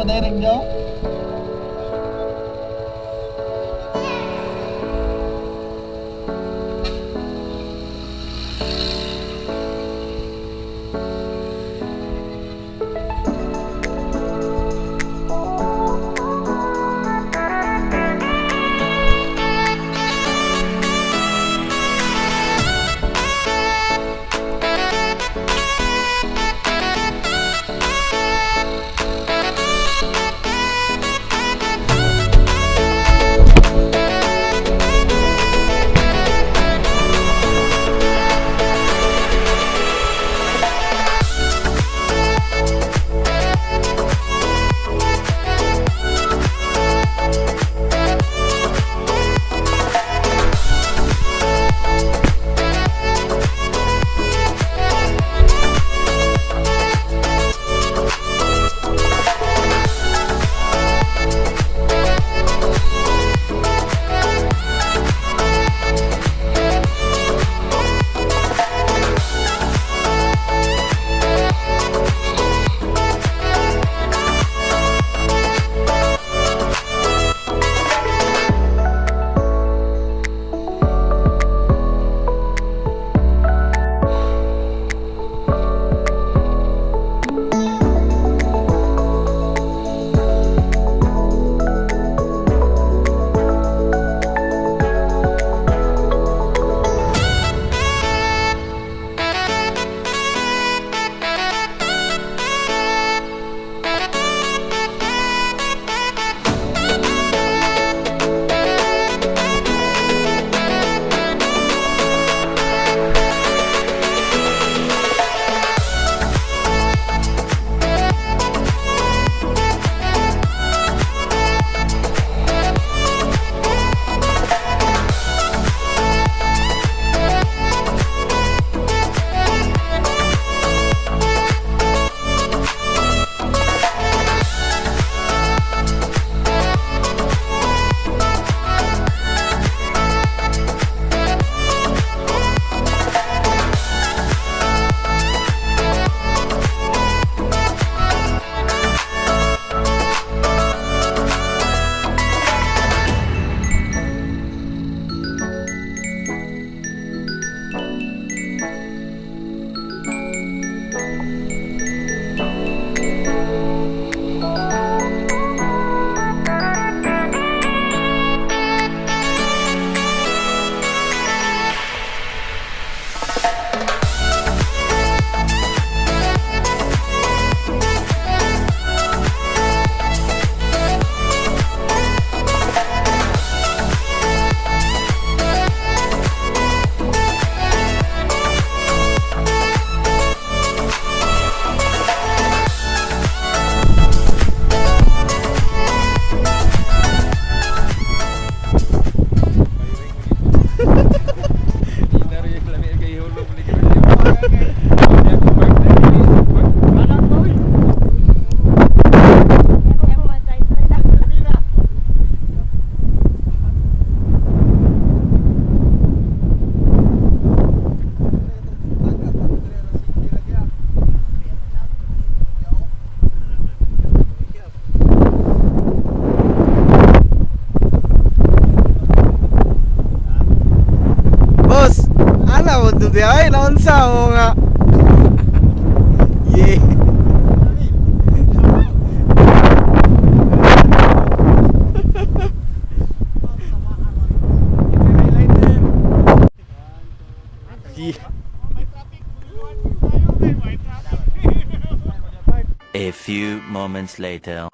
direct nyo? Ay, naunsa mo nga. Yeah. A few moments later.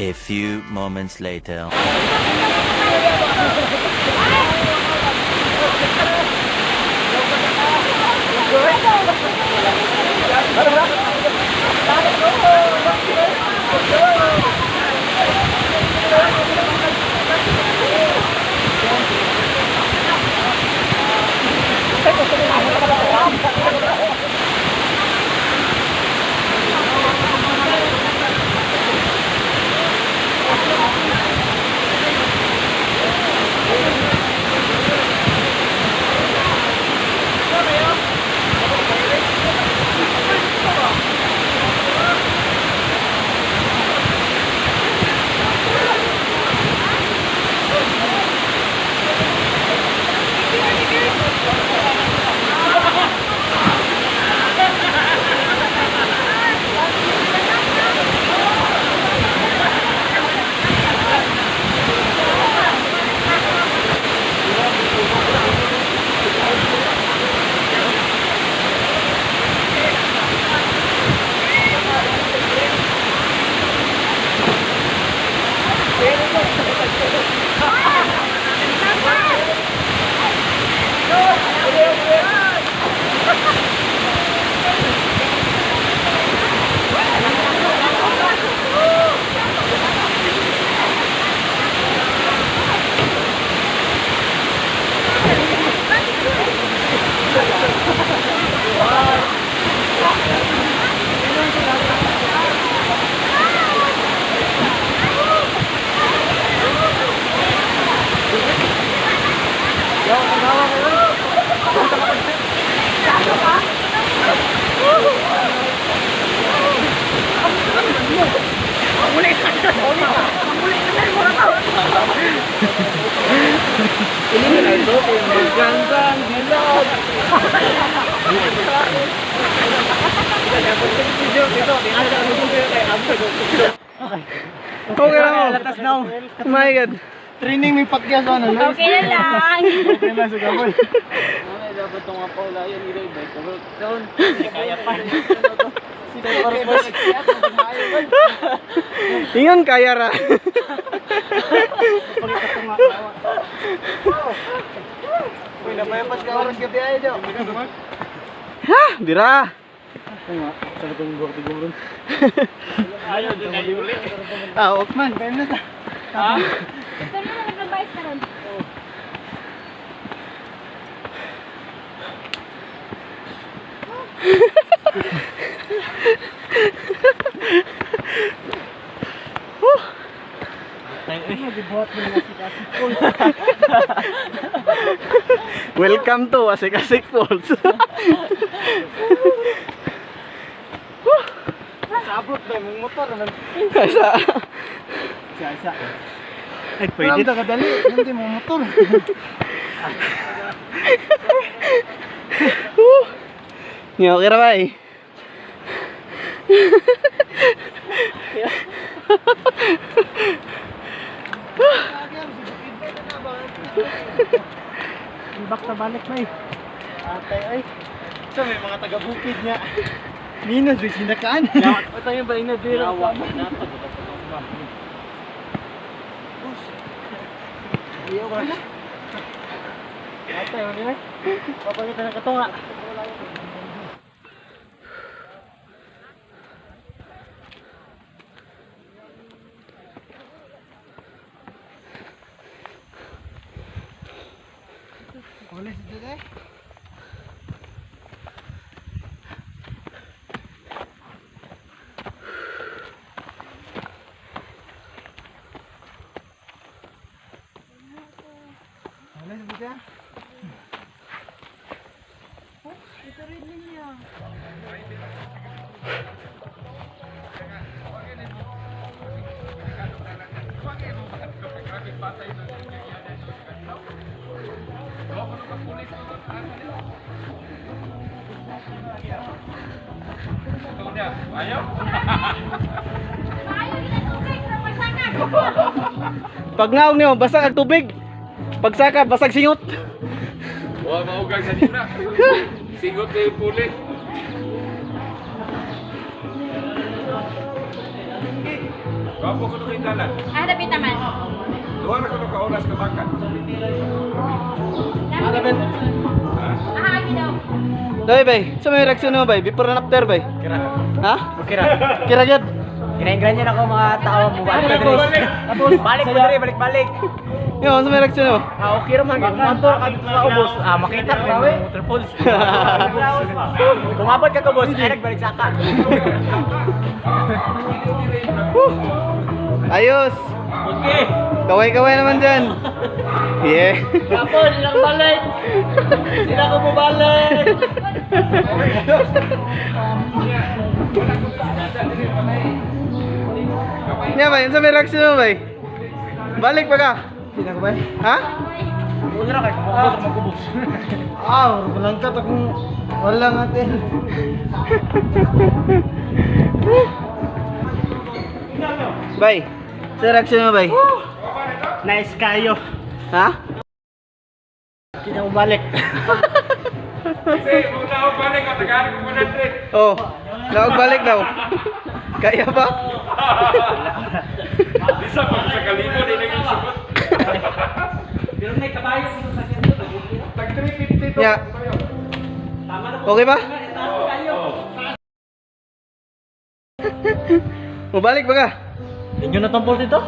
A few moments later. Okay lang mo. Oh my God. Training may pakya sa ano. Okay lang. Okay na sa gaboy. Dapat itong mga paula yan, hindi ba? Doon, kaya pa. Ingon kaya ra. Uy, napayapas ka oras gabi ay do. Ha, dira. Sa itong gorti gumron. Ayaw din na ulit. Ah, ok. Man, kaya na ta. Ha? Ito na nag-advise ka ron. Welcome to Asik Falls. Sabot ba yung motor naman. Kasa. Isa. Ay, pwede ta kadali. Hindi mo motor. Ngayon, okay ra ba eh? Back sa balik na eh. Atay ay. So may mga taga-bukid niya. Minus, may sinakaan. Ito yung ba yung nadira? Ayaw ba na? Atay, ano na? Papagita ng katunga. Boleh situ deh. Boleh situ ya. Ito rin niya. Pag naog niyo, basag ang tubig. Pagsaka, basag singot. Wah, maugang sa nina. Singot na yung pulit. Kapo ko nung indalan. Ah, dapat naman. Duha na ko nung kaulas ka bakat. Dapat. Ah, daw. Dai bay, sa may reaksyon mo bay, before and after bay. Kira. Ha? Kira. Kira gyud. Kinaingran niya ako mga tao mo. Tapos balik mo diri, balik. Yo, sa may reaksyon mo. Ah, okay ra man. Motor ka dito sa ubos. Ah, makita ka ng waterfalls. Kung abot ka boss, ay nagbalik sa ka. Ayos. Okay. Kaway-kaway naman dyan. Yeah. Kapon, ilang balik. Sila ko mo balik. Nya bay, sa may reaksyon mo bay. Balik pa ka. Sila ko ba? Ha? Wala ra kay kumabot magubos. Ah, walang ka ta kung wala natin. Bay, sa reaksyon mo bay. Nice kayo. Ha? Hindi na balik. Kasi, muna ako balik at tagaan ko 100. Oh, naog balik daw. Kaya ba? Isa pa sa kalimo, di naging sugot. Pero may kabayo sa sakyan to. Tag 350 to. Ya. Okay ba? Mo balik ba ka? Inyo na tampol dito?